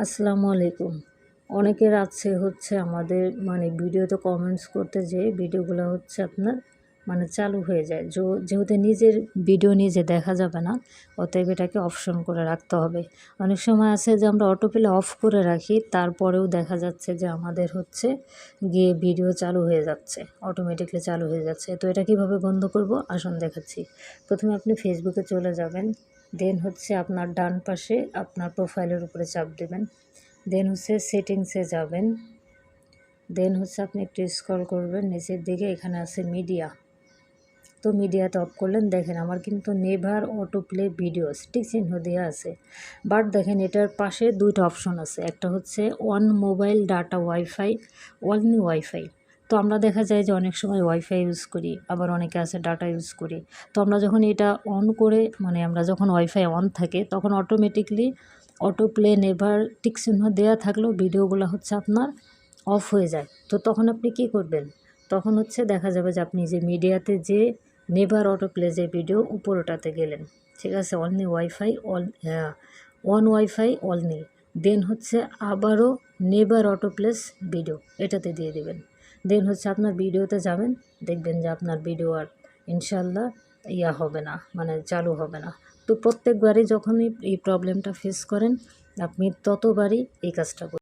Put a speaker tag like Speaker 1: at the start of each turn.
Speaker 1: আসসালামু আলাইকুম। অনেকের আছে হচ্ছে আমাদের ভিডিওতে কমেন্টস করতে যেয়ে ভিডিওগুলো হচ্ছে আপনার চালু হয়ে যায়। যেহেতু নিজের ভিডিও নিজে দেখা যাবে না, অতএব এটাকে অপশন করে রাখতে হবে। অনেক সময় আছে যে আমরা অটো প্লে অফ করে রাখি, তারপরেও দেখা যাচ্ছে যে আমাদের হচ্ছে গিয়ে ভিডিও চালু হয়ে যাচ্ছে, অটোমেটিকলি চালু হয়ে যাচ্ছে। তো এটা কীভাবে বন্ধ করব আসুন দেখাচ্ছি। প্রথমে আপনি ফেসবুকে চলে যাবেন, দেন হচ্ছে আপনার ডান পাশে আপনার প্রোফাইলের উপরে চাপ দেবেন, দেন হচ্ছে সেটিংসে যাবেন, দেন হচ্ছে আপনি একটু স্ক্রল করবেন নিচের দিকে, এখানে আছে মিডিয়া। তো মিডিয়াতে অফ করলেন, দেখেন আমার কিন্তু never auto play videos tick চিহ্ন দেওয়া আছে। বাট দেখেন এটার পাশে দুইটা অপশন আছে, একটা হচ্ছে on mobile data wifi, only wifi. তো আমরা দেখা যায় যে অনেক সময় ওয়াইফাই ইউজ করি, আবার অনেকে আছে ডাটা ইউজ করি। তো আমরা যখন এটা অন করে আমরা যখন ওয়াইফাই অন থাকে তখন automatically auto play never tick চিহ্ন দেওয়া থাকলেও ভিডিওগুলো হচ্ছে আপনার অফ হয়ে যায়। তো তখন আপনি কি করবেন, তখন হচ্ছে দেখা যাবে যে আপনি যে মিডিয়াতে যে নেভার অটো প্লে যে ভিডিও উপরটাতে গেলেন, ঠিক আছে, only wifi on wifi only, then হচ্ছে আবারও নেভার অটো প্লেস ভিডিও এটাতে দিয়ে দেবেন। দেন হচ্ছে আপনার ভিডিওতে যাবেন, দেখবেন যে আপনার ভিডিও আর ইনশাল্লাহ হবে না, চালু হবে না। তো প্রত্যেকবারই যখনই এই প্রবলেমটা ফেস করেন আপনি ততবারই এই কাজটা করুন।